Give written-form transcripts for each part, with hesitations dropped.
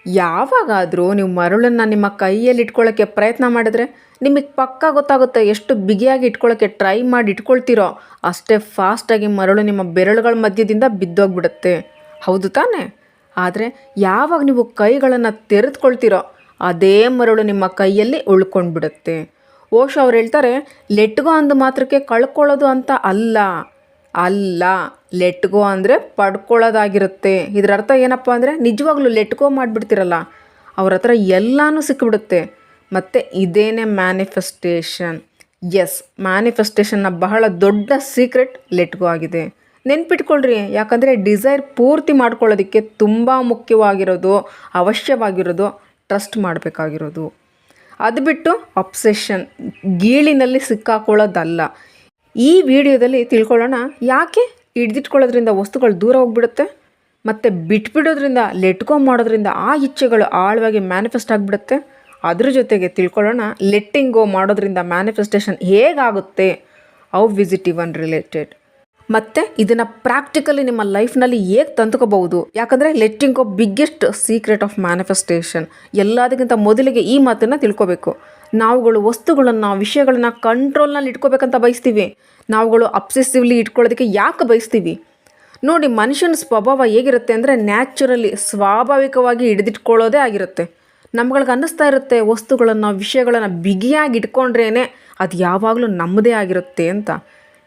ಯಾವಾಗಾದರೂ ನೀವು ಮರಳನ್ನು ನಿಮ್ಮ ಕೈಯಲ್ಲಿ ಇಟ್ಕೊಳ್ಳೋಕ್ಕೆ ಪ್ರಯತ್ನ ಮಾಡಿದ್ರೆ ನಿಮಗೆ ಪಕ್ಕಾ ಗೊತ್ತಾಗುತ್ತೆ. ಎಷ್ಟು ಬಿಗಿಯಾಗಿ ಇಟ್ಕೊಳ್ಳೋಕ್ಕೆ ಟ್ರೈ ಮಾಡಿ ಇಟ್ಕೊಳ್ತೀರೋ ಅಷ್ಟೇ ಫಾಸ್ಟಾಗಿ ಮರಳು ನಿಮ್ಮ ಬೆರಳುಗಳ ಮಧ್ಯದಿಂದ ಬಿದ್ದೋಗ್ಬಿಡುತ್ತೆ. ಹೌದು ತಾನೇ? ಆದರೆ ಯಾವಾಗ ನೀವು ಕೈಗಳನ್ನು ತೆರೆದುಕೊಳ್ತೀರೋ ಅದೇ ಮರಳು ನಿಮ್ಮ ಕೈಯಲ್ಲಿ ಉಳ್ಕೊಂಡ್ಬಿಡುತ್ತೆ. ಓಶೋ ಅವ್ರು ಹೇಳ್ತಾರೆ, ಲೆಟ್ ಗೋ ಅಂದ ಮಾತ್ರಕ್ಕೆ ಕಳ್ಕೊಳ್ಳೋದು ಅಂತ ಅಲ್ಲ, ಲೆಟ್ ಗೋ ಅಂದರೆ ಪಡ್ಕೊಳ್ಳೋದಾಗಿರುತ್ತೆ. ಇದರ ಅರ್ಥ ಏನಪ್ಪ ಅಂದರೆ ನಿಜವಾಗ್ಲೂ ಲೆಟ್ ಗೋ ಮಾಡಿಬಿಡ್ತೀರಲ್ಲ, ಅವ್ರ ಹತ್ರ ಎಲ್ಲನೂ ಸಿಕ್ಕಿಬಿಡುತ್ತೆ. ಮತ್ತು ಇದೇನೇ ಮ್ಯಾನಿಫೆಸ್ಟೇಷನ್. ಎಸ್, ಮ್ಯಾನಿಫೆಸ್ಟೇಷನ್ನ ಬಹಳ ದೊಡ್ಡ ಸೀಕ್ರೆಟ್ ಲೆಟ್ ಗೋ ಆಗಿದೆ. ನೆನ್ಪಿಟ್ಕೊಳ್ರಿ, ಯಾಕಂದರೆ ಡಿಸೈರ್ ಪೂರ್ತಿ ಮಾಡ್ಕೊಳ್ಳೋದಕ್ಕೆ ತುಂಬ ಮುಖ್ಯವಾಗಿರೋದು, ಅವಶ್ಯವಾಗಿರೋದು ಟ್ರಸ್ಟ್ ಮಾಡಬೇಕಾಗಿರೋದು. ಅದು ಬಿಟ್ಟು ಅಬ್ಸೆಷನ್, ಗೀಳಿನಲ್ಲಿ ಸಿಕ್ಕಾಕೊಳ್ಳೋದಲ್ಲ. ಈ ವಿಡಿಯೋದಲ್ಲಿ ತಿಳ್ಕೊಳ್ಳೋಣ ಯಾಕೆ ಹಿಡ್ದಿಟ್ಕೊಳ್ಳೋದ್ರಿಂದ ವಸ್ತುಗಳು ದೂರ ಹೋಗ್ಬಿಡುತ್ತೆ ಮತ್ತು ಬಿಟ್ಬಿಡೋದ್ರಿಂದ ಲೆಟ್ ಗೋ ಮಾಡೋದ್ರಿಂದ ಆ ಇಚ್ಛೆಗಳು ಆಳವಾಗಿ ಮ್ಯಾನಿಫೆಸ್ಟ್ ಆಗಿಬಿಡುತ್ತೆ. ಅದ್ರ ಜೊತೆಗೆ ತಿಳ್ಕೊಳ್ಳೋಣ ಲೆಟ್ಟಿಂಗ್ ಗೋ ಮಾಡೋದ್ರಿಂದ ಮ್ಯಾನಿಫೆಸ್ಟೇಷನ್ ಹೇಗಾಗುತ್ತೆ, ಹೌ ವಿಸಿಟಿವ್ ಆ್ಯಂಡ್ ರಿಲೇಟೆಡ್, ಮತ್ತು ಇದನ್ನು ಪ್ರಾಕ್ಟಿಕಲಿ ನಿಮ್ಮ ಲೈಫ್ನಲ್ಲಿ ಹೇಗೆ ತಂದುಕೋಬಹುದು. ಯಾಕಂದರೆ letting go biggest secret of manifestation. ಎಲ್ಲದಕ್ಕಿಂತ ಮೊದಲಿಗೆ ಈ ಮಾತನ್ನು ತಿಳ್ಕೊಬೇಕು. ನಾವುಗಳು ವಸ್ತುಗಳನ್ನು, ವಿಷಯಗಳನ್ನು ಕಂಟ್ರೋಲ್ನಲ್ಲಿ ಇಟ್ಕೋಬೇಕಂತ ಬಯಸ್ತೀವಿ. ನಾವುಗಳು ಅಬ್ಸೆಸಿವ್ಲಿ ಇಟ್ಕೊಳ್ಳೋದಕ್ಕೆ ಯಾಕೆ ಬಯಸ್ತೀವಿ ನೋಡಿ. ಮನುಷ್ಯನ ಸ್ವಭಾವ ಹೇಗಿರುತ್ತೆ ಅಂದರೆ ನ್ಯಾಚುರಲಿ, ಸ್ವಾಭಾವಿಕವಾಗಿ ಹಿಡಿದಿಟ್ಕೊಳ್ಳೋದೇ ಆಗಿರುತ್ತೆ. ನಮ್ಗಳಿಗೆ ಅನ್ನಿಸ್ತಾ ಇರುತ್ತೆ ವಸ್ತುಗಳನ್ನು, ವಿಷಯಗಳನ್ನು ಬಿಗಿಯಾಗಿ ಇಟ್ಕೊಂಡ್ರೇ ಅದು ಯಾವಾಗಲೂ ನಮ್ಮದೇ ಆಗಿರುತ್ತೆ ಅಂತ.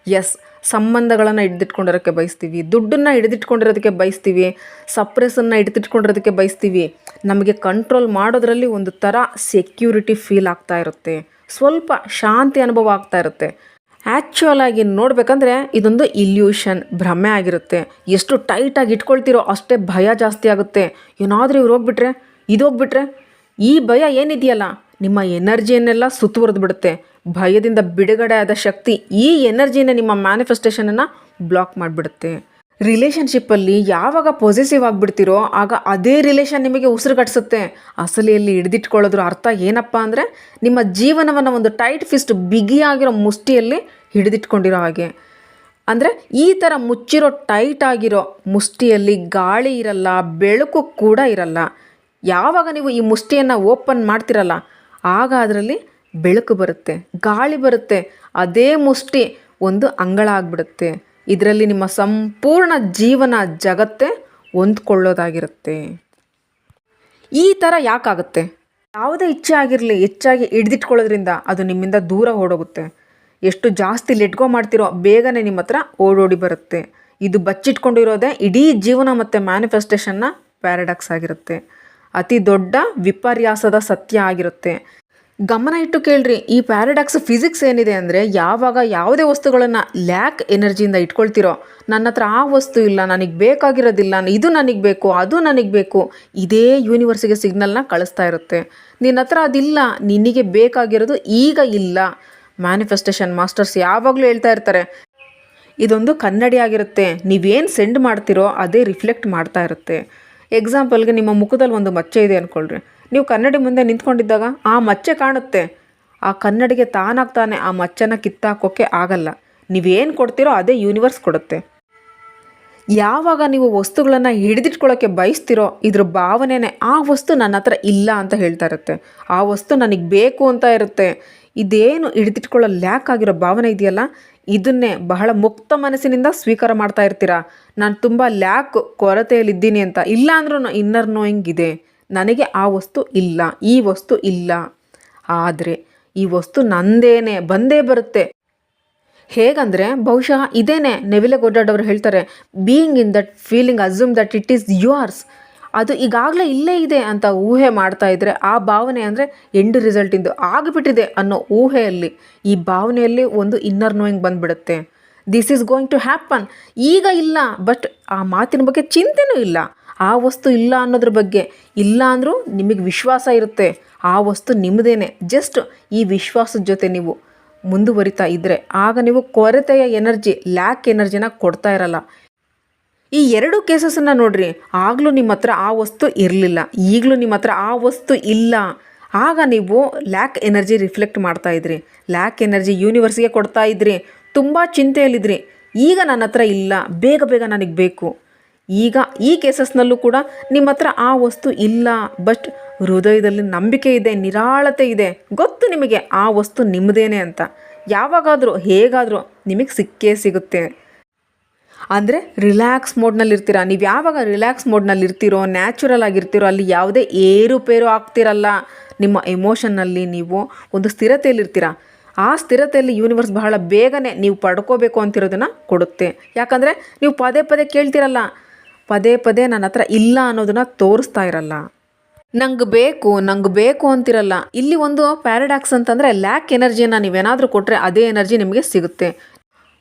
ಎಸ್, ಸಂಬಂಧಗಳನ್ನು ಹಿಡಿದಿಟ್ಕೊಂಡಿರೋಕ್ಕೆ ಬಯಸ್ತೀವಿ, ದುಡ್ಡನ್ನು ಹಿಡಿದಿಟ್ಕೊಂಡಿರೋದಕ್ಕೆ ಬಯಸ್ತೀವಿ, ಸಪ್ರೆಸನ್ನು ಹಿಡಿದಿಟ್ಕೊಂಡಿರೋದಕ್ಕೆ ಬಯಸ್ತೀವಿ. ನಮಗೆ ಕಂಟ್ರೋಲ್ ಮಾಡೋದ್ರಲ್ಲಿ ಒಂದು ಥರ ಸೆಕ್ಯೂರಿಟಿ ಫೀಲ್ ಆಗ್ತಾ ಇರುತ್ತೆ, ಸ್ವಲ್ಪ ಶಾಂತಿ ಅನುಭವ ಆಗ್ತಾ ಇರುತ್ತೆ. ಆ್ಯಕ್ಚುಯಲ್ ಆಗಿ ನೋಡಬೇಕಂದ್ರೆ ಇದೊಂದು ಇಲ್ಯೂಷನ್, ಭ್ರಮೆ ಆಗಿರುತ್ತೆ. ಎಷ್ಟು ಟೈಟಾಗಿ ಇಟ್ಕೊಳ್ತೀರೋ ಅಷ್ಟೇ ಭಯ ಜಾಸ್ತಿ ಆಗುತ್ತೆ. ಏನಾದರೂ ಇವ್ರು ಹೋಗ್ಬಿಟ್ರೆ, ಇದು ಹೋಗ್ಬಿಟ್ರೆ, ಈ ಭಯ ಏನಿದೆಯಲ್ಲ ನಿಮ್ಮ ಎನರ್ಜಿಯನ್ನೆಲ್ಲ ಸುತ್ತುವರೆದು ಬಿಡುತ್ತೆ. ಭಯದಿಂದ ಬಿಡುಗಡೆ ಆದ ಶಕ್ತಿ ಈ ಎನರ್ಜಿನ ನಿಮ್ಮ ಮ್ಯಾನಿಫೆಸ್ಟೇಷನನ್ನು ಬ್ಲಾಕ್ ಮಾಡಿಬಿಡುತ್ತೆ. ರಿಲೇಷನ್ಶಿಪ್ಪಲ್ಲಿ ಯಾವಾಗ ಪೊಸೆಸಿವ್ ಆಗಿಬಿಡ್ತೀರೋ ಆಗ ಅದೇ ರಿಲೇಷನ್ ನಿಮಗೆ ಉಸಿರುಗಟ್ಟಿಸುತ್ತೆ. ಅಸಲಿಯಲ್ಲಿ ಹಿಡಿದಿಟ್ಕೊಳ್ಳೋದ್ರ ಅರ್ಥ ಏನಪ್ಪ ಅಂದರೆ ನಿಮ್ಮ ಜೀವನವನ್ನು ಒಂದು ಟೈಟ್ ಫಿಸ್ಟ್, ಬಿಗಿಯಾಗಿರೋ ಮುಷ್ಟಿಯಲ್ಲಿ ಹಿಡಿದಿಟ್ಕೊಂಡಿರೋ ಹಾಗೆ. ಅಂದರೆ ಈ ಥರ ಮುಚ್ಚಿರೋ ಟೈಟ್ ಆಗಿರೋ ಮುಷ್ಟಿಯಲ್ಲಿ ಗಾಳಿ ಇರಲ್ಲ, ಬೆಳಕು ಕೂಡ ಇರಲ್ಲ. ಯಾವಾಗ ನೀವು ಈ ಮುಷ್ಟಿಯನ್ನು ಓಪನ್ ಮಾಡ್ತಿರಲ್ಲ ಆಗ ಅದರಲ್ಲಿ ಬೆಳಕು ಬರುತ್ತೆ, ಗಾಳಿ ಬರುತ್ತೆ. ಅದೇ ಮುಷ್ಟಿ ಒಂದು ಅಂಗಳ ಆಗಿಬಿಡುತ್ತೆ. ಇದರಲ್ಲಿ ನಿಮ್ಮ ಸಂಪೂರ್ಣ ಜೀವನ, ಜಗತ್ತೇ ಹೊಂದ್ಕೊಳ್ಳೋದಾಗಿರುತ್ತೆ. ಈ ಥರ ಯಾಕಾಗುತ್ತೆ? ಯಾವುದೇ ಇಚ್ಛೆ ಆಗಿರಲಿ, ಹೆಚ್ಚಾಗಿ ಹಿಡ್ದಿಟ್ಕೊಳ್ಳೋದ್ರಿಂದ ಅದು ನಿಮ್ಮಿಂದ ದೂರ ಓಡೋಗುತ್ತೆ. ಎಷ್ಟು ಜಾಸ್ತಿ ಲೆಟ್ ಗೋ ಮಾಡ್ತಿರೋ ಬೇಗನೆ ನಿಮ್ಮ ಹತ್ರ ಓಡೋಡಿ ಬರುತ್ತೆ. ಇದು ಬಚ್ಚಿಟ್ಕೊಂಡಿರೋದೇ ಇಡೀ ಜೀವನ ಮತ್ತು ಮ್ಯಾನಿಫೆಸ್ಟೇಷನ್ನ ಪ್ಯಾರಡಾಕ್ಸ್ ಆಗಿರುತ್ತೆ. ಅತಿ ದೊಡ್ಡ ವಿಪರ್ಯಾಸದ ಸತ್ಯ ಆಗಿರುತ್ತೆ. ಗಮನ ಇಟ್ಟು ಕೇಳ್ರಿ, ಈ ಪ್ಯಾರಡಾಕ್ಸ್ ಫಿಸಿಕ್ಸ್ ಏನಿದೆ ಅಂದರೆ ಯಾವಾಗ ಯಾವುದೇ ವಸ್ತುಗಳನ್ನು ಲ್ಯಾಕ್ ಎನರ್ಜಿಯಿಂದ ಇಟ್ಕೊಳ್ತಿರೋ, ನನ್ನ ಹತ್ರ ಆ ವಸ್ತು ಇಲ್ಲ, ನನಗೆ ಬೇಕಾಗಿರೋದಿಲ್ಲ, ಇದು ನನಗೆ ಬೇಕು, ಅದು ನನಗೆ ಬೇಕು, ಇದೇ ಯೂನಿವರ್ಸಿಗೆ ಸಿಗ್ನಲ್ನ ಕಳಿಸ್ತಾ ಇರುತ್ತೆ. ನಿನ್ನ ಹತ್ರ ಅದಿಲ್ಲ, ನಿನಗೆ ಬೇಕಾಗಿರೋದು ಈಗ ಇಲ್ಲ. ಮ್ಯಾನಿಫೆಸ್ಟೇಷನ್ ಮಾಸ್ಟರ್ಸ್ ಯಾವಾಗಲೂ ಹೇಳ್ತಾ ಇರ್ತಾರೆ, ಇದೊಂದು ಕನ್ನಡಿ ಆಗಿರುತ್ತೆ, ನೀವೇನು ಸೆಂಡ್ ಮಾಡ್ತಿರೋ ಅದೇ ರಿಫ್ಲೆಕ್ಟ್ ಮಾಡ್ತಾ ಇರುತ್ತೆ. ಎಕ್ಸಾಂಪಲ್ಗೆ ನಿಮ್ಮ ಮುಖದಲ್ಲಿ ಒಂದು ಮಚ್ಚೆ ಇದೆ ಅಂದ್ಕೊಳ್ರಿ. ನೀವು ಕನ್ನಡಿ ಮುಂದೆ ನಿಂತ್ಕೊಂಡಿದ್ದಾಗ ಆ ಮಚ್ಚೆ ಕಾಣುತ್ತೆ. ಆ ಕನ್ನಡಿಗೆ ತಾನಾಗ್ತಾನೆ ಆ ಮಚ್ಚೆನ ಕಿತ್ತಾಕೋಕ್ಕೆ ಆಗಲ್ಲ. ನೀವೇನು ಕೊಡ್ತೀರೋ ಅದೇ ಯೂನಿವರ್ಸ್ ಕೊಡುತ್ತೆ. ಯಾವಾಗ ನೀವು ವಸ್ತುಗಳನ್ನು ಹಿಡಿದಿಟ್ಕೊಳ್ಳೋಕ್ಕೆ ಬಯಸ್ತಿರೋ ಇದ್ರ ಭಾವನೆನೇ ಆ ವಸ್ತು ನನ್ನ ಹತ್ರ ಇಲ್ಲ ಅಂತ ಹೇಳ್ತಾ ಇರುತ್ತೆ, ಆ ವಸ್ತು ನನಗೆ ಬೇಕು ಅಂತ ಇರುತ್ತೆ. ಇದೇನು ಹಿಡಿದಿಟ್ಕೊಳ್ಳೋ ಲ್ಯಾಕ್ ಆಗಿರೋ ಭಾವನೆ ಇದೆಯಲ್ಲ, ಇದನ್ನೇ ಬಹಳ ಮುಕ್ತ ಮನಸ್ಸಿನಿಂದ ಸ್ವೀಕಾರ ಮಾಡ್ತಾ ಇರ್ತೀರಾ. ನಾನು ತುಂಬ ಲ್ಯಾಕ್, ಕೊರತೆಯಲ್ಲಿದ್ದೀನಿ ಅಂತ. ಇಲ್ಲ ಅಂದ್ರೂ ಇನ್ನರ್ ನೋಯಿಂಗ್ ಇದೆ, ನನಗೆ ಆ ವಸ್ತು ಇಲ್ಲ, ಈ ವಸ್ತು ಇಲ್ಲ. ಆದರೆ ಈ ವಸ್ತು ನಂದೇನೆ, ಬಂದೇ ಬರುತ್ತೆ. ಹೇಗಂದರೆ ಬಹುಶಃ ಇದೇನೆ ನೆವಿಲೆ ಗೊಡ್ಡಾರ್ಡ್ ಅವರು ಹೇಳ್ತಾರೆ, being in that feeling assume that it is yours. ಅದು ಈಗಾಗಲೇ ಇಲ್ಲೇ ಇದೆ ಅಂತ ಊಹೆ ಮಾಡ್ತಾ ಇದ್ದರೆ ಆ ಭಾವನೆ ಅಂದರೆ ಎಂಡ್ ರಿಸಲ್ಟಿಂದು ಆಗಿಬಿಟ್ಟಿದೆ ಅನ್ನೋ ಊಹೆಯಲ್ಲಿ, ಈ ಭಾವನೆಯಲ್ಲಿ ಒಂದು ಇನ್ನರ್ ನೋಯಿಂಗ್ ಬಂದುಬಿಡುತ್ತೆ. This is going to happen. ಈಗ ಇಲ್ಲ, ಬಟ್ ಆ ಮಾತಿನ ಬಗ್ಗೆ ಚಿಂತೆನೂ ಇಲ್ಲ. ಆ ವಸ್ತು ಇಲ್ಲ ಅನ್ನೋದ್ರ ಬಗ್ಗೆ ಇಲ್ಲ ಅಂದರೂ ನಿಮಗೆ ವಿಶ್ವಾಸ ಇರುತ್ತೆ, ಆ ವಸ್ತು ನಿಮ್ಮದೇನೆ. ಜಸ್ಟ್ ಈ ವಿಶ್ವಾಸದ ಜೊತೆ ನೀವು ಮುಂದುವರಿತಾ ಇದ್ದರೆ ಆಗ ನೀವು ಕೊರತೆಯ ಎನರ್ಜಿ, ಲ್ಯಾಕ್ ಎನರ್ಜಿನ ಕೊಡ್ತಾ ಇರಲ್ಲ. ಈ ಎರಡು ಕೇಸಸನ್ನು ನೋಡ್ರಿ, ಆಗಲೂ ನಿಮ್ಮ ಹತ್ರ ಆ ವಸ್ತು ಇರಲಿಲ್ಲ, ಈಗಲೂ ನಿಮ್ಮ ಹತ್ರ ಆ ವಸ್ತು ಇಲ್ಲ. ಆಗ ನೀವು ಲ್ಯಾಕ್ ಎನರ್ಜಿ ರಿಫ್ಲೆಕ್ಟ್ ಮಾಡ್ತಾ ಇದ್ರಿ, ಲ್ಯಾಕ್ ಎನರ್ಜಿ ಯೂನಿವರ್ಸಿಗೆ ಕೊಡ್ತಾ ಇದ್ರಿ, ತುಂಬ ಚಿಂತೆಯಲ್ಲಿದ್ರಿ. ಈಗ ನನ್ನ ಹತ್ರ ಇಲ್ಲ, ಬೇಗ ಬೇಗ ನನಗೆ ಬೇಕು. ಈಗ ಈ ಕೇಸಸ್ನಲ್ಲೂ ಕೂಡ ನಿಮ್ಮ ಹತ್ರ ಆ ವಸ್ತು ಇಲ್ಲ, ಬಟ್ ಹೃದಯದಲ್ಲಿ ನಂಬಿಕೆ ಇದೆ, ನಿರಾಳತೆ ಇದೆ, ಗೊತ್ತು ನಿಮಗೆ ಆ ವಸ್ತು ನಿಮ್ಮದೇನೆ ಅಂತ. ಯಾವಾಗಾದರೂ ಹೇಗಾದರೂ ನಿಮಗೆ ಸಿಕ್ಕೇ ಸಿಗುತ್ತೆ. ಅಂದರೆ ರಿಲ್ಯಾಕ್ಸ್ ಮೋಡ್ನಲ್ಲಿರ್ತೀರ. ನೀವು ಯಾವಾಗ ರಿಲ್ಯಾಕ್ಸ್ ಮೋಡ್ನಲ್ಲಿರ್ತೀರೋ, ನ್ಯಾಚುರಲ್ ಆಗಿರ್ತೀರೋ, ಅಲ್ಲಿ ಯಾವುದೇ ಏರುಪೇರು ಆಗ್ತಿರಲ್ಲ. ನಿಮ್ಮ ಎಮೋಷನ್ನಲ್ಲಿ ನೀವು ಒಂದು ಸ್ಥಿರತೆಯಲ್ಲಿರ್ತೀರ. ಆ ಸ್ಥಿರತೆಯಲ್ಲಿ ಯೂನಿವರ್ಸ್ ಬಹಳ ಬೇಗನೆ ನೀವು ಪಡ್ಕೋಬೇಕು ಅಂತಿರೋದನ್ನು ಕೊಡುತ್ತೆ. ಯಾಕಂದರೆ ನೀವು ಪದೇ ಪದೇ ಕೇಳ್ತಿರಲ್ಲ, ಪದೇ ಪದೇ ನನ್ನ ಹತ್ರ ಇಲ್ಲ ಅನ್ನೋದನ್ನು ತೋರಿಸ್ತಾ ಇರಲ್ಲ. ನಂಗೆ ಬೇಕು ಅಂತಿರಲ್ಲ. ಇಲ್ಲಿ ಒಂದು ಪ್ಯಾರಡಾಕ್ಸ್ ಅಂತಂದರೆ ಲ್ಯಾಕ್ ಎನರ್ಜಿಯನ್ನು ನೀವೇನಾದರೂ ಕೊಟ್ಟರೆ ಅದೇ ಎನರ್ಜಿ ನಿಮಗೆ ಸಿಗುತ್ತೆ.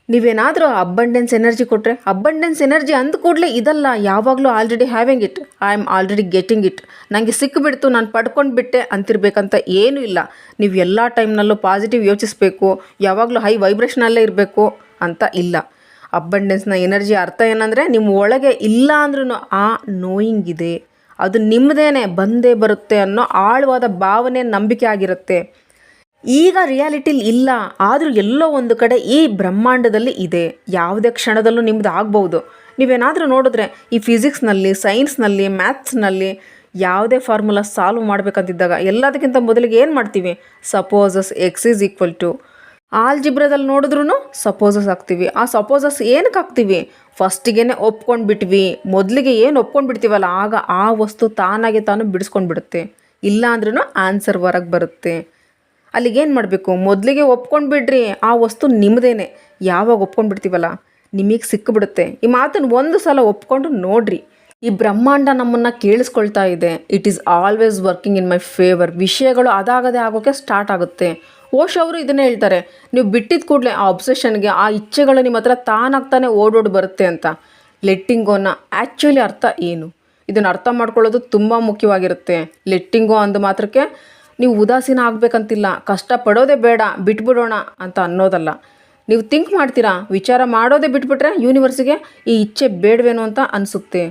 ನೀವೇನಾದರೂ ಅಬ್ಬಂಡೆನ್ಸ್ ಎನರ್ಜಿ ಕೊಟ್ಟರೆ, ಅಬ್ಬಂಡೆನ್ಸ್ ಎನರ್ಜಿ ಅಂದ ಕೂಡಲೇ ಇದಲ್ಲ, ಯಾವಾಗಲೂ already having it, I am already getting it, ನನಗೆ ಸಿಕ್ಕಿಬಿಡ್ತು, ನಾನು ಪಡ್ಕೊಂಡು ಬಿಟ್ಟೆ ಅಂತಿರ್ಬೇಕಂತ ಏನೂ ಇಲ್ಲ. ನೀವು ಎಲ್ಲ ಟೈಮ್ನಲ್ಲೂ ಪಾಸಿಟಿವ್ ಯೋಚಿಸಬೇಕು, ಯಾವಾಗಲೂ ಹೈ ವೈಬ್ರೇಷನಲ್ಲೇ ಇರಬೇಕು ಅಂತ ಇಲ್ಲ. ಅಬ್ಬಂಡೆನ್ಸ್ನ ಎನರ್ಜಿ ಅರ್ಥ ಏನಂದರೆ, ನಿಮ್ಮ ಒಳಗೆ ಇಲ್ಲ ಅಂದ್ರೂ ಆ ನೋಯಿಂಗ್ ಇದೆ, ಅದು ನಿಮ್ಮದೇನೆ, ಬಂದೇ ಬರುತ್ತೆ ಅನ್ನೋ ಆಳವಾದ ಭಾವನೆ, ನಂಬಿಕೆ ಆಗಿರುತ್ತೆ. ಈಗ ರಿಯಾಲಿಟಿಲಿ ಇಲ್ಲ, ಆದರೂ ಎಲ್ಲೋ ಒಂದು ಕಡೆ ಈ ಬ್ರಹ್ಮಾಂಡದಲ್ಲಿ ಇದೆ. ಯಾವುದೇ ಕ್ಷಣದಲ್ಲೂ ನಿಮ್ಮದು ಆಗ್ಬೋದು. ನೀವೇನಾದರೂ ನೋಡಿದ್ರೆ ಈ ಫಿಸಿಕ್ಸ್ನಲ್ಲಿ, ಸೈನ್ಸ್ನಲ್ಲಿ, ಮ್ಯಾಥ್ಸ್ನಲ್ಲಿ ಯಾವುದೇ ಫಾರ್ಮುಲಾ ಸಾಲ್ವ್ ಮಾಡಬೇಕಂತಿದ್ದಾಗ ಎಲ್ಲದಕ್ಕಿಂತ ಮೊದಲಿಗೆ ಏನು ಮಾಡ್ತೀವಿ? ಸಪೋಸಸ್ ಎಕ್ಸ್ ಈಸ್ ಈಕ್ವಲ್ ಟು. ಆಲ್ಜಿಬ್ರದಲ್ಲಿ ನೋಡಿದ್ರೂ ಸಪೋಸಸ್ ಹಾಕ್ತೀವಿ. ಆ ಸಪೋಸಸ್ ಏನಕ್ಕೆ ಹಾಕ್ತೀವಿ? ಫಸ್ಟಿಗೆ ಒಪ್ಕೊಂಡು ಬಿಟ್ವಿ. ಮೊದಲಿಗೆ ಏನು ಒಪ್ಕೊಂಡು ಬಿಡ್ತೀವಲ್ಲ, ಆಗ ಆ ವಸ್ತು ತಾನಾಗೆ ತಾನು ಬಿಡಿಸ್ಕೊಂಡು ಬಿಡುತ್ತೆ. ಇಲ್ಲ ಅಂದ್ರೂ ಆನ್ಸರ್ ಹೊರಗೆ ಬರುತ್ತೆ. ಅಲ್ಲಿಗೇನು ಮಾಡಬೇಕು? ಮೊದಲಿಗೆ ಒಪ್ಕೊಂಡು ಬಿಡ್ರಿ, ಆ ವಸ್ತು ನಿಮ್ಮದೇನೆ. ಯಾವಾಗ ಒಪ್ಕೊಂಡು ಬಿಡ್ತೀವಲ್ಲ ನಿಮಗೆ ಸಿಕ್ಕಿಬಿಡುತ್ತೆ. ಈ ಮಾತನ್ನು ಒಂದು ಸಲ ಒಪ್ಕೊಂಡು ನೋಡ್ರಿ. ಈ ಬ್ರಹ್ಮಾಂಡ ನಮ್ಮನ್ನು ಕೇಳಿಸ್ಕೊಳ್ತಾ ಇದೆ. It is always working in my favour. ವಿಷಯಗಳು ಅದಾಗದೇ ಆಗೋಕ್ಕೆ ಸ್ಟಾರ್ಟ್ ಆಗುತ್ತೆ. ಓಶ್ ಅವರು ಇದನ್ನೇ ಹೇಳ್ತಾರೆ, ನೀವು ಬಿಟ್ಟಿದ ಕೂಡಲೇ ಆ ಅಬ್ಸೆಷನ್ಗೆ, ಆ ಇಚ್ಛೆಗಳು ನಿಮ್ಮ ಹತ್ರ ತಾನಾಗ್ತಾನೆ ಓಡೋಡಿ ಬರುತ್ತೆ ಅಂತ. ಲೆಟ್ಟಿಂಗ್ ಗೋನ ಆ್ಯಕ್ಚುಲಿ ಅರ್ಥ ಏನು? ಇದನ್ನು ಅರ್ಥ ಮಾಡ್ಕೊಳ್ಳೋದು ತುಂಬ ಮುಖ್ಯವಾಗಿರುತ್ತೆ. ಲೆಟ್ಟಿಂಗ್ ಗೋ ಅಂದ ಮಾತ್ರಕ್ಕೆ ನೀವು ಉದಾಸೀನ ಆಗಬೇಕಂತಿಲ್ಲ, ಕಷ್ಟಪಡೋದೇ ಬೇಡ, ಬಿಟ್ಬಿಡೋಣ ಅಂತ ಅನ್ನೋದಲ್ಲ. ನೀವು ಥಿಂಕ್ ಮಾಡ್ತೀರಾ, ವಿಚಾರ ಮಾಡೋದೇ ಬಿಟ್ಬಿಟ್ರೆ ಯೂನಿವರ್ಸಿಗೆ ಈ ಇಚ್ಛೆ ಬೇಡವೇನೋ ಅಂತ ಅನಿಸುತ್ತೆ.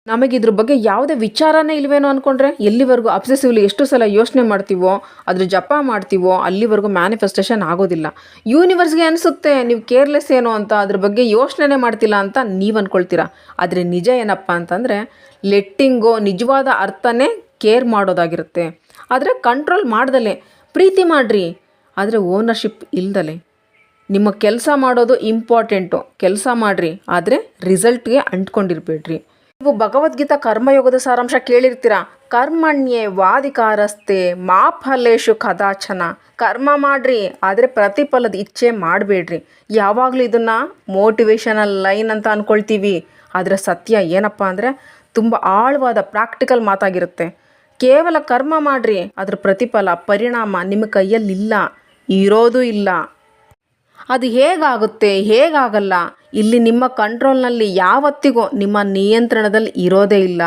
ನಮಗಿದ್ರ ಬಗ್ಗೆ ಯಾವುದೇ ವಿಚಾರನೇ ಇಲ್ವೇನೋ ಅಂದ್ಕೊಂಡ್ರೆ, ಎಲ್ಲಿವರೆಗೂ ಅಬ್ಸೆಸಿವ್ಲಿ ಎಷ್ಟು ಸಲ ಯೋಚನೆ ಮಾಡ್ತೀವೋ, ಅದ್ರ ಜಪ ಮಾಡ್ತೀವೋ, ಅಲ್ಲಿವರೆಗೂ ಮ್ಯಾನಿಫೆಸ್ಟೇಷನ್ ಆಗೋದಿಲ್ಲ. ಯೂನಿವರ್ಸ್ಗೆ ಅನಿಸುತ್ತೆ ನೀವು ಕೇರ್ಲೆಸ್ ಏನೋ ಅಂತ, ಅದ್ರ ಬಗ್ಗೆ ಯೋಚನೆ ಮಾಡ್ತಿಲ್ಲ ಅಂತ ನೀವು ಅಂದ್ಕೊಳ್ತೀರಾ. ಆದರೆ ನಿಜ ಏನಪ್ಪ ಅಂತಂದರೆ, ಲೆಟ್ಟಿಂಗ್ ಗೋ ನಿಜವಾದ ಅರ್ಥನೇ ಕೇರ್ ಮಾಡೋದಾಗಿರುತ್ತೆ. ಆದರೆ ಕಂಟ್ರೋಲ್ ಮಾಡ್ದಲೆ ಪ್ರೀತಿ ಮಾಡಿರಿ, ಆದರೆ ಓನರ್ಶಿಪ್ ಇಲ್ದಲೆ. ನಿಮ್ಮ ಕೆಲಸ ಮಾಡೋದು ಇಂಪಾರ್ಟೆಂಟು, ಕೆಲಸ ಮಾಡಿರಿ, ಆದರೆ ರಿಸಲ್ಟ್ಗೆ ಅಂಟ್ಕೊಂಡಿರಬೇಡ್ರಿ. ನೀವು ಭಗವದ್ಗೀತಾ ಕರ್ಮಯೋಗದ ಸಾರಾಂಶ ಕೇಳಿರ್ತೀರ. ಕರ್ಮಣ್ಯೇ ವಾದಿಕಾರಸ್ತೆ ಮಾ ಫಲೇಶು ಕದಾಚನ. ಕರ್ಮ ಮಾಡಿರಿ, ಆದರೆ ಪ್ರತಿಫಲದ ಇಚ್ಛೆ ಮಾಡಬೇಡ್ರಿ. ಯಾವಾಗಲೂ ಇದನ್ನು ಮೋಟಿವೇಶನಲ್ ಲೈನ್ ಅಂತ ಅಂದ್ಕೊಳ್ತೀವಿ, ಆದರೆ ಸತ್ಯ ಏನಪ್ಪ ಅಂದರೆ ತುಂಬ ಆಳವಾದ ಪ್ರಾಕ್ಟಿಕಲ್ ಮಾತಾಗಿರುತ್ತೆ. ಕೇವಲ ಕರ್ಮ ಮಾಡಿರಿ, ಅದರ ಪ್ರತಿಫಲ, ಪರಿಣಾಮ ನಿಮ್ಮ ಕೈಯಲ್ಲಿಲ್ಲ, ಇರೋದು ಇಲ್ಲ. ಅದು ಹೇಗಾಗುತ್ತೆ, ಹೇಗಾಗಲ್ಲ, ಇಲ್ಲಿ ನಿಮ್ಮ ಕಂಟ್ರೋಲ್ನಲ್ಲಿ ಯಾವತ್ತಿಗೂ ನಿಮ್ಮ ನಿಯಂತ್ರಣದಲ್ಲಿ ಇರೋದೇ ಇಲ್ಲ.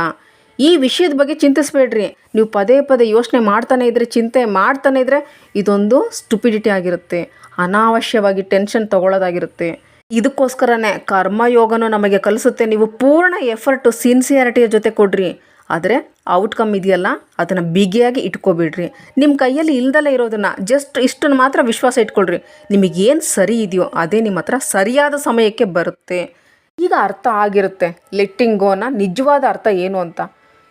ಈ ವಿಷಯದ ಬಗ್ಗೆ ಚಿಂತಿಸಬೇಡ್ರಿ. ನೀವು ಪದೇ ಪದೇ ಯೋಚನೆ ಮಾಡ್ತಾನೆ ಇದ್ದರೆ, ಚಿಂತೆ ಮಾಡ್ತಾನೆ ಇದ್ದರೆ, ಇದೊಂದು ಸ್ಟುಪಿಡಿಟಿ ಆಗಿರುತ್ತೆ, ಅನಾವಶ್ಯವಾಗಿ ಟೆನ್ಷನ್ ತೊಗೊಳ್ಳೋದಾಗಿರುತ್ತೆ. ಇದಕ್ಕೋಸ್ಕರನೇ ಕರ್ಮಯೋಗನೂ ನಮಗೆ ಕಲಿಸುತ್ತೆ, ನೀವು ಪೂರ್ಣ ಎಫರ್ಟು, ಸಿನ್ಸಿಯಾರಿಟಿಯ ಜೊತೆ ಕೊಡ್ರಿ. ಆದರೆ ಔಟ್ಕಮ್ ಇದೆಯಲ್ಲ, ಅದನ್ನು ಬಿಗಿಯಾಗಿ ಇಟ್ಕೊಬಿಡ್ರಿ. ನಿಮ್ಮ ಕೈಯಲ್ಲಿ ಇಲ್ದಲೇ ಇರೋದನ್ನು ಜಸ್ಟ್ ಇಷ್ಟನ್ನು ಮಾತ್ರ ವಿಶ್ವಾಸ ಇಟ್ಕೊಳ್ರಿ. ನಿಮಗೇನು ಸರಿ ಇದೆಯೋ ಅದೇ ನಿಮ್ಮ ಹತ್ರ ಸರಿಯಾದ ಸಮಯಕ್ಕೆ ಬರುತ್ತೆ. ಈಗ ಅರ್ಥ ಆಗಿರುತ್ತೆ ಲೆಟ್ಟಿಂಗ್ ಗೋನ ನಿಜವಾದ ಅರ್ಥ ಏನು ಅಂತ.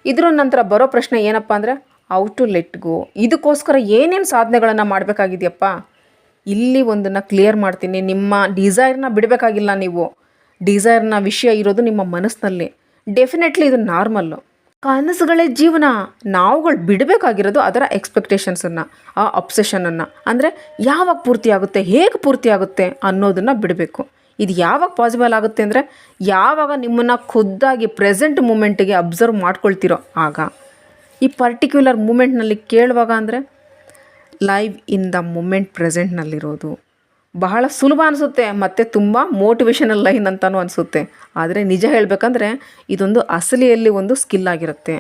ಇದ್ರ ನಂತರ ಬರೋ ಪ್ರಶ್ನೆ ಏನಪ್ಪ ಅಂದರೆ, ಹೌ ಟು ಲೆಟ್ ಗೋ. ಇದಕ್ಕೋಸ್ಕರ ಏನೇನು ಸಾಧನೆಗಳನ್ನು ಮಾಡಬೇಕಾಗಿದೆಯಪ್ಪ? ಇಲ್ಲಿ ಒಂದನ್ನು ಕ್ಲಿಯರ್ ಮಾಡ್ತೀನಿ. ನಿಮ್ಮ ಡಿಸೈರ್ನ ಬಿಡಬೇಕಾಗಿಲ್ಲ. ನೀವು ಡಿಸೈರ್ನ ವಿಷಯ ಇರೋದು ನಿಮ್ಮ ಮನಸ್ಸಿನಲ್ಲಿ. ಡೆಫಿನೆಟ್ಲಿ ಇದು ನಾರ್ಮಲ್ಲು. ಕನಸುಗಳೇ ಜೀವನ. ನಾವುಗಳು ಬಿಡಬೇಕಾಗಿರೋದು ಅದರ ಎಕ್ಸ್ಪೆಕ್ಟೇಷನ್ಸನ್ನು, ಆ ಅಬ್ಸೆಷನನ್ನು. ಅಂದರೆ ಯಾವಾಗ ಪೂರ್ತಿ ಆಗುತ್ತೆ, ಹೇಗೆ ಪೂರ್ತಿ ಆಗುತ್ತೆ ಅನ್ನೋದನ್ನು ಬಿಡಬೇಕು. ಇದು ಯಾವಾಗ ಪಾಸಿಬಲ್ ಆಗುತ್ತೆ ಅಂದರೆ, ಯಾವಾಗ ನಿಮ್ಮನ್ನು ಖುದ್ದಾಗಿ ಪ್ರೆಸೆಂಟ್ ಮೂಮೆಂಟಿಗೆ ಅಬ್ಸರ್ವ್ ಮಾಡ್ಕೊಳ್ತಿರೋ ಆಗ. ಈ ಪರ್ಟಿಕ್ಯುಲರ್ ಮೂಮೆಂಟ್ನಲ್ಲಿ ಕೇಳುವಾಗ ಅಂದರೆ ಲೈವ್ ಇನ್ ದ ಮೂಮೆಂಟ್ ಪ್ರೆಸೆಂಟ್ನಲ್ಲಿರೋದು ಬಹಳ ಸುಲಭ ಅನಿಸುತ್ತೆ, ಮತ್ತು ತುಂಬ ಮೋಟಿವೇಶನಲ್ ಲೈನ್ ಅಂತಲೂ ಅನಿಸುತ್ತೆ. ಆದರೆ ನಿಜ ಹೇಳಬೇಕಂದ್ರೆ ಇದೊಂದು ಅಸಲಿಯಲ್ಲಿ ಒಂದು ಸ್ಕಿಲ್ ಆಗಿರುತ್ತೆ.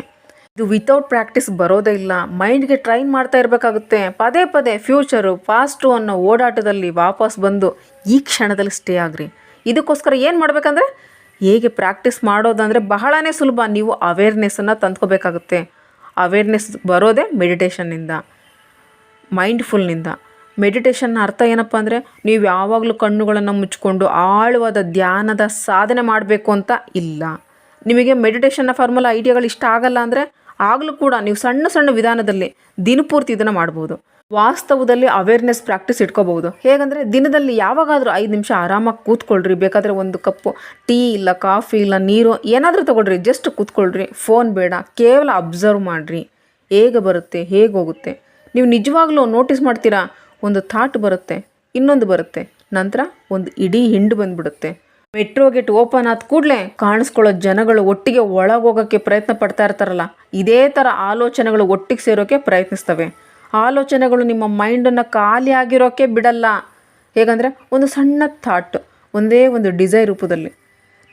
ಇದು ವಿತೌಟ್ ಪ್ರಾಕ್ಟೀಸ್ ಬರೋದೇ ಇಲ್ಲ. ಮೈಂಡ್ಗೆ ಟ್ರೈನ್ ಮಾಡ್ತಾ ಇರಬೇಕಾಗುತ್ತೆ. ಪದೇ ಪದೇ ಫ್ಯೂಚರು ಪಾಸ್ಟು ಅನ್ನೋ ಓಡಾಟದಲ್ಲಿ ವಾಪಸ್ ಬಂದು ಈ ಕ್ಷಣದಲ್ಲಿ ಸ್ಟೇ ಆಗ್ರಿ. ಇದಕ್ಕೋಸ್ಕರ ಏನು ಮಾಡಬೇಕಂದ್ರೆ, ಹೇಗೆ ಪ್ರಾಕ್ಟೀಸ್ ಮಾಡೋದಂದರೆ ಬಹಳನೇ ಸುಲಭ. ನೀವು ಅವೇರ್ನೆಸ್ಸನ್ನು ತಂದ್ಕೋಬೇಕಾಗುತ್ತೆ. ಅವೇರ್ನೆಸ್ ಬರೋದೇ ಮೆಡಿಟೇಷನ್ನಿಂದ, ಮೈಂಡ್ಫುಲ್ನಿಂದ. ಮೆಡಿಟೇಷನ್ನ ಅರ್ಥ ಏನಪ್ಪ ಅಂದರೆ, ನೀವು ಯಾವಾಗಲೂ ಕಣ್ಣುಗಳನ್ನು ಮುಚ್ಕೊಂಡು ಆಳವಾದ ಧ್ಯಾನದ ಸಾಧನೆ ಮಾಡಬೇಕು ಅಂತ ಇಲ್ಲ. ನಿಮಗೆ ಮೆಡಿಟೇಷನ್ನ ಫಾರ್ಮುಲಾ ಐಡಿಯಾಗಳು ಇಷ್ಟ ಆಗಲ್ಲ ಅಂದರೆ ಆಗಲೂ ಕೂಡ ನೀವು ಸಣ್ಣ ಸಣ್ಣ ವಿಧಾನದಲ್ಲಿ ದಿನಪೂರ್ತಿ ಇದನ್ನು ಮಾಡ್ಬೋದು. ವಾಸ್ತವದಲ್ಲಿ ಅವೇರ್ನೆಸ್ ಪ್ರಾಕ್ಟೀಸ್ ಇಟ್ಕೋಬಹುದು. ಹೇಗಂದರೆ ದಿನದಲ್ಲಿ ಯಾವಾಗಾದರೂ 5 ನಿಮಿಷ ಆರಾಮಾಗಿ ಕೂತ್ಕೊಳ್ರಿ. ಬೇಕಾದರೆ ಒಂದು ಕಪ್ಪು ಟೀ ಇಲ್ಲ ಕಾಫಿ ಇಲ್ಲ ನೀರು ಏನಾದರೂ ತೊಗೊಳ್ರಿ, ಜಸ್ಟ್ ಕೂತ್ಕೊಳ್ರಿ. ಫೋನ್ ಬೇಡ, ಕೇವಲ ಅಬ್ಸರ್ವ್ ಮಾಡಿರಿ. ಹೇಗೆ ಬರುತ್ತೆ, ಹೇಗೆ ಹೋಗುತ್ತೆ. ನೀವು ನಿಜವಾಗ್ಲೂ ನೋಟಿಸ್ ಮಾಡ್ತೀರಾ, ಒಂದು ಥಾಟ್ ಬರುತ್ತೆ, ಇನ್ನೊಂದು ಬರುತ್ತೆ, ನಂತರ ಒಂದು ಇಡೀ ಹಿಂಡು ಬಂದುಬಿಡುತ್ತೆ. ಮೆಟ್ರೋ ಗೇಟ್ ಓಪನ್ ಆದ ಕೂಡಲೇ ಕಾಣಿಸ್ಕೊಳ್ಳೋ ಜನಗಳು ಒಟ್ಟಿಗೆ ಒಳಗೋಗೋಕ್ಕೆ ಪ್ರಯತ್ನ ಪಡ್ತಾ ಇರ್ತಾರಲ್ಲ, ಇದೇ ಥರ ಆಲೋಚನೆಗಳು ಒಟ್ಟಿಗೆ ಸೇರೋಕ್ಕೆ ಪ್ರಯತ್ನಿಸ್ತವೆ. ಆಲೋಚನೆಗಳು ನಿಮ್ಮ ಮೈಂಡನ್ನು ಖಾಲಿ ಆಗಿರೋಕ್ಕೆ ಬಿಡಲ್ಲ. ಹೇಗಂದರೆ ಒಂದು ಸಣ್ಣ ಥಾಟ್, ಒಂದೇ ಒಂದು ಡಿಸೈರ್ ರೂಪದಲ್ಲಿ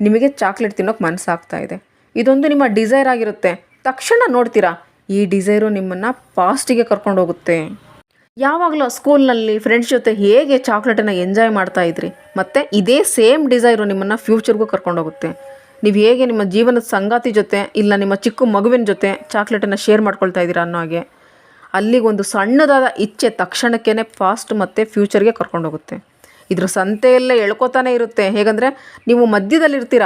ನಿಮಗೆ ಚಾಕ್ಲೇಟ್ ತಿನ್ನೋಕ್ಕೆ ಮನಸ್ಸಾಗ್ತಾ ಇದೆ. ಇದೊಂದು ನಿಮ್ಮ ಡಿಸೈರ್ ಆಗಿರುತ್ತೆ. ತಕ್ಷಣ ನೋಡ್ತೀರಾ, ಈ ಡಿಸೈರು ನಿಮ್ಮನ್ನು ಪಾಸ್ಟಿಗೆ ಕರ್ಕೊಂಡು ಹೋಗುತ್ತೆ. ಯಾವಾಗಲೂ ಸ್ಕೂಲ್ನಲ್ಲಿ ಫ್ರೆಂಡ್ಸ್ ಜೊತೆ ಹೇಗೆ ಚಾಕ್ಲೇಟನ್ನು ಎಂಜಾಯ್ ಮಾಡ್ತಾ ಇದ್ರಿ, ಮತ್ತು ಇದೇ ಸೇಮ್ ಡಿಸೈರು ನಿಮ್ಮನ್ನು ಫ್ಯೂಚರ್ಗೂ ಕರ್ಕೊಂಡೋಗುತ್ತೆ. ನೀವು ಹೇಗೆ ನಿಮ್ಮ ಜೀವನದ ಸಂಗಾತಿ ಜೊತೆ ಇಲ್ಲ ನಿಮ್ಮ ಚಿಕ್ಕ ಮಗುವಿನ ಜೊತೆ ಚಾಕ್ಲೇಟನ್ನು ಶೇರ್ ಮಾಡ್ಕೊಳ್ತಾ ಇದ್ದೀರಾ ಅನ್ನೋ ಹಾಗೆ ಅಲ್ಲಿಗೊಂದು ಸಣ್ಣದಾದ ಇಚ್ಛೆ ತಕ್ಷಣಕ್ಕೇ ಫಾಸ್ಟ್ ಮತ್ತು ಫ್ಯೂಚರ್ಗೆ ಕರ್ಕೊಂಡೋಗುತ್ತೆ. ಇದ್ರ ಸಂತೆಯಲ್ಲೇ ಎಳ್ಕೊತಾನೆ ಇರುತ್ತೆ. ಹೇಗಂದರೆ ನೀವು ಮಧ್ಯದಲ್ಲಿರ್ತೀರ,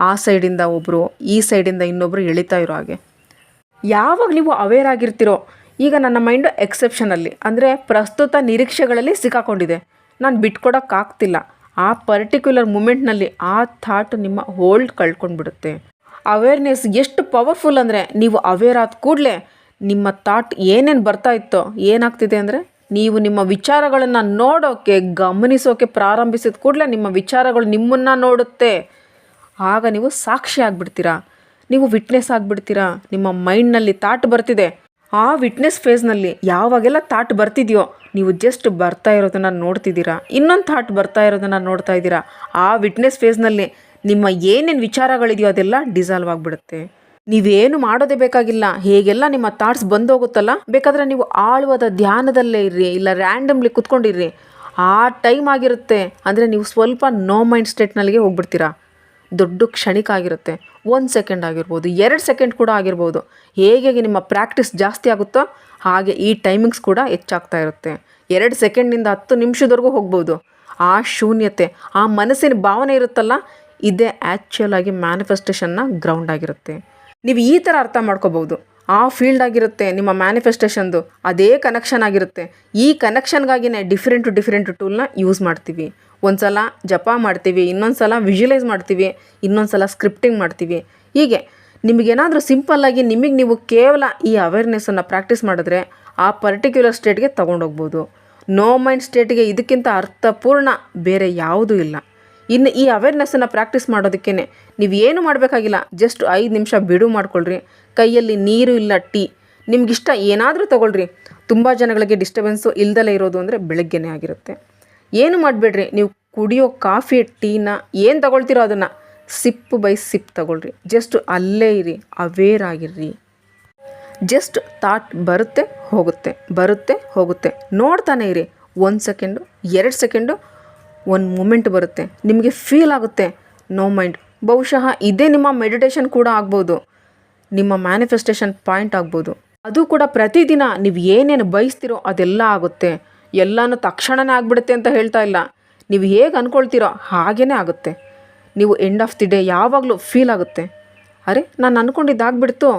ಆ ಸೈಡಿಂದ ಒಬ್ಬರು ಈ ಸೈಡಿಂದ ಇನ್ನೊಬ್ಬರು ಎಳಿತಾ ಇರೋ ಹಾಗೆ. ಯಾವಾಗ ನೀವು ಅವೇರ್ ಆಗಿರ್ತೀರೋ, ಈಗ ನನ್ನ ಮೈಂಡು ಎಕ್ಸೆಪ್ಷನಲ್ಲಿ ಅಂದರೆ ಪ್ರಸ್ತುತ ನಿರೀಕ್ಷೆಗಳಲ್ಲಿ ಸಿಕ್ಕಾಕೊಂಡಿದೆ, ನಾನು ಬಿಟ್ಕೊಡೋಕ್ಕಾಗ್ತಿಲ್ಲ. ಆ ಪರ್ಟಿಕ್ಯುಲರ್ ಮೂಮೆಂಟ್ನಲ್ಲಿ ಆ ಥಾಟ್ ನಿಮ್ಮ ಹೋಲ್ಡ್ ಕಳ್ಕೊಂಡ್ಬಿಡುತ್ತೆ. ಅವೇರ್ನೆಸ್ ಎಷ್ಟು ಪವರ್ಫುಲ್ ಅಂದರೆ, ನೀವು ಅವೇರ್ ಆದ ಕೂಡಲೇ ನಿಮ್ಮ ಥಾಟ್ ಏನೇನು ಬರ್ತಾ ಇತ್ತೋ ಏನಾಗ್ತಿದೆ ಅಂದರೆ, ನೀವು ನಿಮ್ಮ ವಿಚಾರಗಳನ್ನು ನೋಡೋಕ್ಕೆ ಗಮನಿಸೋಕ್ಕೆ ಪ್ರಾರಂಭಿಸಿದ ಕೂಡಲೇ ನಿಮ್ಮ ವಿಚಾರಗಳು ನಿಮ್ಮನ್ನು ನೋಡುತ್ತೆ. ಆಗ ನೀವು ಸಾಕ್ಷಿ ಆಗಿಬಿಡ್ತೀರಾ, ನೀವು ವಿಟ್ನೆಸ್ ಆಗಿಬಿಡ್ತೀರಾ. ನಿಮ್ಮ ಮೈಂಡ್ನಲ್ಲಿ ಥಾಟ್ ಬರ್ತಿದೆ, ಆ ವಿಟ್ನೆಸ್ ಫೇಸ್ನಲ್ಲಿ ಯಾವಾಗೆಲ್ಲ ಥಾಟ್ ಬರ್ತಿದೆಯೋ ನೀವು ಜಸ್ಟ್ ಬರ್ತಾ ಇರೋದನ್ನು ನೋಡ್ತಿದ್ದೀರಾ, ಇನ್ನೊಂದು ಥಾಟ್ ಬರ್ತಾ ಇರೋದನ್ನು ನೋಡ್ತಾ ಇದ್ದೀರಾ. ಆ ವಿಟ್ನೆಸ್ ಫೇಸ್ನಲ್ಲಿ ನಿಮ್ಮ ಏನೇನು ವಿಚಾರಗಳಿದೆಯೋ ಅದೆಲ್ಲ ಡಿಸಾಲ್ವ್ ಆಗಿಬಿಡುತ್ತೆ. ನೀವೇನು ಮಾಡೋದೇ ಬೇಕಾಗಿಲ್ಲ. ಹೇಗೆಲ್ಲ ನಿಮ್ಮ ಥಾಟ್ಸ್ ಬಂದೋಗುತ್ತಲ್ಲ, ಬೇಕಾದರೆ ನೀವು ಆಳವಾದ ಧ್ಯಾನದಲ್ಲೇ ಇರ್ರಿ, ಇಲ್ಲ ರ್ಯಾಂಡಮ್ಲಿ ಕುತ್ಕೊಂಡಿರ್ರಿ. ಆ ಟೈಮ್ ಆಗಿರುತ್ತೆ ಅಂದರೆ ನೀವು ಸ್ವಲ್ಪ ನೋ ಮೈಂಡ್ ಸ್ಟೇಟ್ನಲ್ಲಿಗೆ ಹೋಗ್ಬಿಡ್ತೀರಾ. ದೊಡ್ಡ ಕ್ಷಣಿಕ ಆಗಿರುತ್ತೆ. 1 ಸೆಕೆಂಡ್ ಆಗಿರ್ಬೋದು, 2 ಸೆಕೆಂಡ್ ಕೂಡ ಆಗಿರ್ಬೋದು. ಹೇಗೆ ನಿಮ್ಮ ಪ್ರಾಕ್ಟೀಸ್ ಜಾಸ್ತಿ ಆಗುತ್ತೋ ಹಾಗೆ ಈ ಟೈಮಿಂಗ್ಸ್ ಕೂಡ ಹೆಚ್ಚಾಗ್ತಾ ಇರುತ್ತೆ. 2 ಸೆಕೆಂಡ್ನಿಂದ 10 ನಿಮಿಷದವರೆಗೂ ಹೋಗ್ಬೋದು. ಆ ಶೂನ್ಯತೆ, ಆ ಮನಸ್ಸಿನ ಭಾವನೆ ಇರುತ್ತಲ್ಲ, ಇದೇ ಆ್ಯಕ್ಚುಯಲ್ ಆಗಿ ಮ್ಯಾನಿಫೆಸ್ಟೇಷನ್ನ ಗ್ರೌಂಡ್ ಆಗಿರುತ್ತೆ. ನೀವು ಈ ಥರ ಅರ್ಥ ಮಾಡ್ಕೋಬೋದು. ಆ ಫೀಲ್ಡ್ ಆಗಿರುತ್ತೆ ನಿಮ್ಮ ಮ್ಯಾನಿಫೆಸ್ಟೇಷನ್ದು, ಅದೇ ಕನೆಕ್ಷನ್ ಆಗಿರುತ್ತೆ. ಈ ಕನೆಕ್ಷನ್ಗಾಗಿಯೇ ಡಿಫ್ರೆಂಟ್ ಟೂಲ್ನ ಯೂಸ್ ಮಾಡ್ತೀವಿ. ಒಂದು ಸಲ ಜಪ ಮಾಡ್ತೀವಿ, ಇನ್ನೊಂದು ಸಲ ವಿಜುವಲೈಸ್ ಮಾಡ್ತೀವಿ, ಇನ್ನೊಂದು ಸಲ ಸ್ಕ್ರಿಪ್ಟಿಂಗ್ ಮಾಡ್ತೀವಿ. ಹೀಗೆ ನಿಮಗೇನಾದರೂ ಸಿಂಪಲ್ಲಾಗಿ ನಿಮಗೆ ನೀವು ಕೇವಲ ಈ ಅವೇರ್ನೆಸ್ಸನ್ನು ಪ್ರಾಕ್ಟೀಸ್ ಮಾಡಿದ್ರೆ ಆ ಪರ್ಟಿಕ್ಯುಲರ್ ಸ್ಟೇಟ್ಗೆ ತೊಗೊಂಡೋಗ್ಬೋದು. ನೋ ಮೈಂಡ್ ಸ್ಟೇಟಿಗೆ ಇದಕ್ಕಿಂತ ಅರ್ಥಪೂರ್ಣ ಬೇರೆ ಯಾವುದೂ ಇಲ್ಲ. ಇನ್ನು ಈ ಅವೇರ್ನೆಸ್ಸನ್ನು ಪ್ರಾಕ್ಟೀಸ್ ಮಾಡೋದಕ್ಕೇ ನೀವು ಏನು ಮಾಡಬೇಕಾಗಿಲ್ಲ, ಜಸ್ಟ್ 5 ನಿಮಿಷ ಬಿಡು ಮಾಡ್ಕೊಳ್ರಿ. ಕೈಯಲ್ಲಿ ನೀರು ಇಲ್ಲ ಟೀ, ನಿಮಗಿಷ್ಟ ಏನಾದರೂ ತೊಗೊಳ್ರಿ. ತುಂಬ ಜನಗಳಿಗೆ ಡಿಸ್ಟರ್ಬೆನ್ಸು ಇಲ್ದಲೇ ಇರೋದು ಅಂದರೆ ಬೆಳಗ್ಗೆನೇ ಆಗಿರುತ್ತೆ. ಏನು ಮಾಡಬೇಡ್ರಿ, ನೀವು ಕುಡಿಯೋ ಕಾಫಿ ಟೀನ ಏನು ತಗೊಳ್ತೀರೋ ಅದನ್ನು ಸಿಪ್ ಬೈ ಸಿಪ್ ತಗೊಳ್ರಿ. ಜಸ್ಟ್ ಅಲ್ಲೇ ಇರಿ, ಅವೇರ್ ಆಗಿರ್ರಿ. ಜಸ್ಟ್ ಥಾಟ್ ಬರುತ್ತೆ ಹೋಗುತ್ತೆ, ನೋಡ್ತಾನೆ ಇರಿ. 1 ಸೆಕೆಂಡು, 2 ಸೆಕೆಂಡು, ಒಂದು ಮೂಮೆಂಟ್ ಬರುತ್ತೆ, ನಿಮಗೆ ಫೀಲ್ ಆಗುತ್ತೆ ನೋ ಮೈಂಡ್. ಬಹುಶಃ ಇದೇ ನಿಮ್ಮ ಮೆಡಿಟೇಷನ್ ಕೂಡ ಆಗ್ಬೋದು, ನಿಮ್ಮ ಮ್ಯಾನಿಫೆಸ್ಟೇಷನ್ ಪಾಯಿಂಟ್ ಆಗ್ಬೋದು. ಅದು ಕೂಡ ಪ್ರತಿದಿನ ನೀವು ಏನೇನು ಬಯಸ್ತಿರೋ ಅದೆಲ್ಲ ಆಗುತ್ತೆ. ಎಲ್ಲನೂ ತಕ್ಷಣವೇ ಆಗಿಬಿಡುತ್ತೆ ಅಂತ ಹೇಳ್ತಾ ಇಲ್ಲ. ನೀವು ಹೇಗೆ ಅಂದ್ಕೊಳ್ತೀರೋ ಹಾಗೇ ಆಗುತ್ತೆ. ನೀವು ಎಂಡ್ ಆಫ್ ದಿ ಡೇ ಯಾವಾಗಲೂ ಫೀಲ್ ಆಗುತ್ತೆ, ಅರೆ ನಾನು ಅಂದ್ಕೊಂಡಿದ್ದಾಗ್ಬಿಡ್ತು,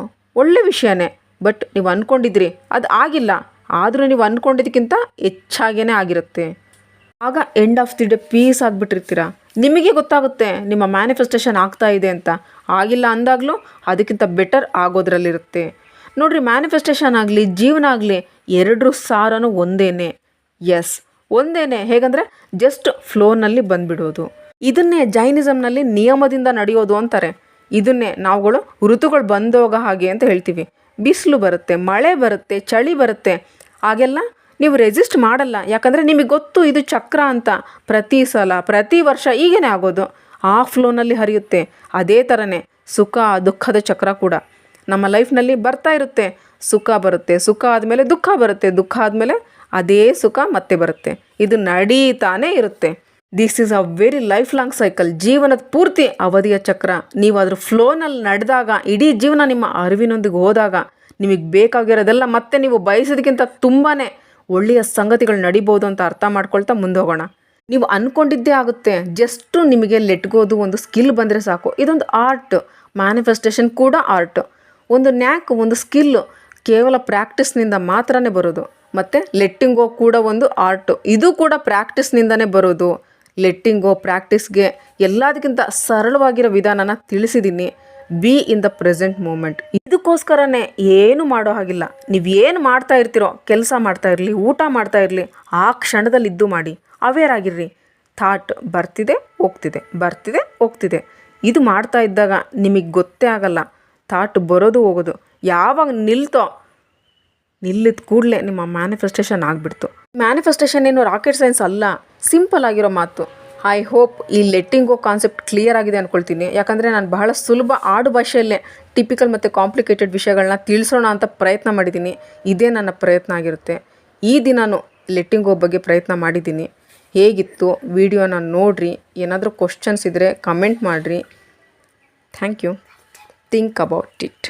ಒಳ್ಳೆ ವಿಷಯನೇ. ಬಟ್ ನೀವು ಅಂದ್ಕೊಂಡಿದ್ರಿ, ಅದು ಆಗಿಲ್ಲ, ಆದರೂ ನೀವು ಅಂದ್ಕೊಂಡಿದ್ದಕ್ಕಿಂತ ಹೆಚ್ಚಾಗೇ ಆಗಿರುತ್ತೆ. ಆಗ end of the day peace ಆಗಿಬಿಟ್ಟಿರ್ತೀರ. ನಿಮಗೆ ಗೊತ್ತಾಗುತ್ತೆ ನಿಮ್ಮ ಮ್ಯಾನಿಫೆಸ್ಟೇಷನ್ ಆಗ್ತಾ ಇದೆ ಅಂತ. ಆಗಿಲ್ಲ ಅಂದಾಗಲೂ ಅದಕ್ಕಿಂತ ಬೆಟರ್ ಆಗೋದ್ರಲ್ಲಿರುತ್ತೆ. ನೋಡಿರಿ, ಮ್ಯಾನಿಫೆಸ್ಟೇಷನ್ ಆಗಲಿ ಜೀವನ ಆಗಲಿ ಎರಡರ ಸಾರನೂ ಒಂದೇನೆ. ಎಸ್, ಒಂದೇನೆ. ಹೇಗಂದರೆ ಜಸ್ಟ್ ಫ್ಲೋನಲ್ಲಿ ಬಂದುಬಿಡೋದು. ಇದನ್ನೇ ಜೈನಿಸಮ್ನಲ್ಲಿ ನಿಯಮದಿಂದ ನಡೆಯೋದು ಅಂತಾರೆ. ಇದನ್ನೇ ನಾವುಗಳು ಋತುಗಳು ಬಂದೋಗ ಹಾಗೆ ಅಂತ ಹೇಳ್ತೀವಿ. ಬಿಸಿಲು ಬರುತ್ತೆ, ಮಳೆ ಬರುತ್ತೆ, ಚಳಿ ಬರುತ್ತೆ, ಹಾಗೆಲ್ಲ ನೀವು ರೆಸಿಸ್ಟ್ ಮಾಡಲ್ಲ. ಯಾಕಂದರೆ ನಿಮಗೆ ಗೊತ್ತು ಇದು ಚಕ್ರ ಅಂತ. ಪ್ರತಿ ಸಲ ಪ್ರತಿ ವರ್ಷ ಹೀಗೇ ಆಗೋದು, ಆ ಫ್ಲೋನಲ್ಲಿ ಹರಿಯುತ್ತೆ. ಅದೇ ಥರನೇ ಸುಖ ದುಃಖದ ಚಕ್ರ ಕೂಡ ನಮ್ಮ ಲೈಫ್ನಲ್ಲಿ ಬರ್ತಾ ಇರುತ್ತೆ. ಸುಖ ಬರುತ್ತೆ, ಸುಖ ಆದಮೇಲೆ ದುಃಖ ಬರುತ್ತೆ, ದುಃಖ ಆದಮೇಲೆ ಅದೇ ಸುಖ ಮತ್ತೆ ಬರುತ್ತೆ. ಇದು ನಡೀತಾನೇ ಇರುತ್ತೆ. This is a very life long cycle. ಜೀವನದ ಪೂರ್ತಿ ಅವಧಿಯ ಚಕ್ರ. ನೀವು ಅದ್ರ ಫ್ಲೋನಲ್ಲಿ ನಡೆದಾಗ, ಇಡೀ ಜೀವನ ನಿಮ್ಮ ಅರಿವಿನೊಂದಿಗೆ ಹೋದಾಗ ನಿಮಗೆ ಬೇಕಾಗಿರೋದೆಲ್ಲ ಮತ್ತೆ ನೀವು ಬಯಸೋದಕ್ಕಿಂತ ತುಂಬಾ ಒಳ್ಳೆಯ ಸಂಗತಿಗಳು ನಡಿಬೋದು ಅಂತ ಅರ್ಥ ಮಾಡ್ಕೊಳ್ತಾ ಮುಂದೆ ಹೋಗೋಣ. ನೀವು ಅಂದ್ಕೊಂಡಿದ್ದೇ ಆಗುತ್ತೆ. ಜಸ್ಟು ನಿಮಗೆ ಲೆಟ್ಗೋದು ಒಂದು ಸ್ಕಿಲ್ ಬಂದರೆ ಸಾಕು. ಇದೊಂದು ಆರ್ಟ್. ಮ್ಯಾನಿಫೆಸ್ಟೇಷನ್ ಕೂಡ ಆರ್ಟ್. ಒಂದು ನ್ಯಾಕ್, ಒಂದು ಸ್ಕಿಲ್ ಕೇವಲ ಪ್ರಾಕ್ಟೀಸ್ನಿಂದ ಮಾತ್ರನೇ ಬರೋದು. ಮತ್ತು ಲೆಟ್ಟಿಂಗ್ ಗೋ ಕೂಡ ಒಂದು ಆರ್ಟ್. ಇದು ಕೂಡ ಪ್ರಾಕ್ಟೀಸ್ನಿಂದನೇ ಬರೋದು. ಲೆಟ್ಟಿಂಗ್ ಗೋ ಪ್ರಾಕ್ಟೀಸ್ಗೆ ಎಲ್ಲದಕ್ಕಿಂತ ಸರಳವಾಗಿರೋ ವಿಧಾನನ ತಿಳಿಸಿದ್ದೀನಿ. Be in the present moment. ಇದಕ್ಕೋಸ್ಕರನೇ ಏನು ಮಾಡೋ ಹಾಗಿಲ್ಲ. ನೀವು ಏನು ಮಾಡ್ತಾ ಇರ್ತೀರೋ, ಕೆಲಸ ಮಾಡ್ತಾ ಇರಲಿ, ಊಟ ಮಾಡ್ತಾ ಇರಲಿ, ಆ ಕ್ಷಣದಲ್ಲಿ ಇದ್ದು ಮಾಡಿ. ಅವೇರ್ ಆಗಿರ್ರಿ. ಥಾಟ್ ಬರ್ತಿದೆ ಹೋಗ್ತಿದೆ, ಬರ್ತಿದೆ ಹೋಗ್ತಿದೆ. ಇದು ಮಾಡ್ತಾ ಇದ್ದಾಗ ನಿಮಗೆ ಗೊತ್ತೇ ಆಗಲ್ಲ. ಥಾಟ್ ಬರೋದು ಹೋಗೋದು. ಯಾವಾಗ ನಿಲ್ಲಿದ ಕೂಡಲೇ ನಿಮ್ಮ ಮ್ಯಾನಿಫೆಸ್ಟೇಷನ್ ಆಗಿಬಿಡ್ತು. ಮ್ಯಾನಿಫೆಸ್ಟೇಷನ್ ಏನು ರಾಕೆಟ್ ಸೈನ್ಸ್ ಅಲ್ಲ, ಸಿಂಪಲ್ ಆಗಿರೋ ಮಾತು. ಐ ಹೋಪ್ ಈ ಲೆಟ್ಟಿಂಗ್ ಗೋ ಕಾನ್ಸೆಪ್ಟ್ ಕ್ಲಿಯರ್ ಆಗಿದೆ ಅಂದ್ಕೊಳ್ತೀನಿ. ಯಾಕಂದರೆ ನಾನು ಬಹಳ ಸುಲಭ ಆಡು ಭಾಷೆಯಲ್ಲೇ ಟಿಪಿಕಲ್ ಮತ್ತು ಕಾಂಪ್ಲಿಕೇಟೆಡ್ ವಿಷಯಗಳನ್ನ ತಿಳಿಸೋಣ ಅಂತ ಪ್ರಯತ್ನ ಮಾಡಿದ್ದೀನಿ. ಇದೇ ನನ್ನ ಪ್ರಯತ್ನ ಆಗಿರುತ್ತೆ. ಈ ದಿನಾನು ಲೆಟ್ಟಿಂಗ್ ಗೋ ಬಗ್ಗೆ ಪ್ರಯತ್ನ ಮಾಡಿದ್ದೀನಿ. ಹೇಗಿತ್ತು ವಿಡಿಯೋನ ನೋಡಿರಿ. ಏನಾದರೂ ಕ್ವಶನ್ಸ್ ಇದ್ದರೆ ಕಮೆಂಟ್ ಮಾಡಿರಿ. Thank you. Think about it.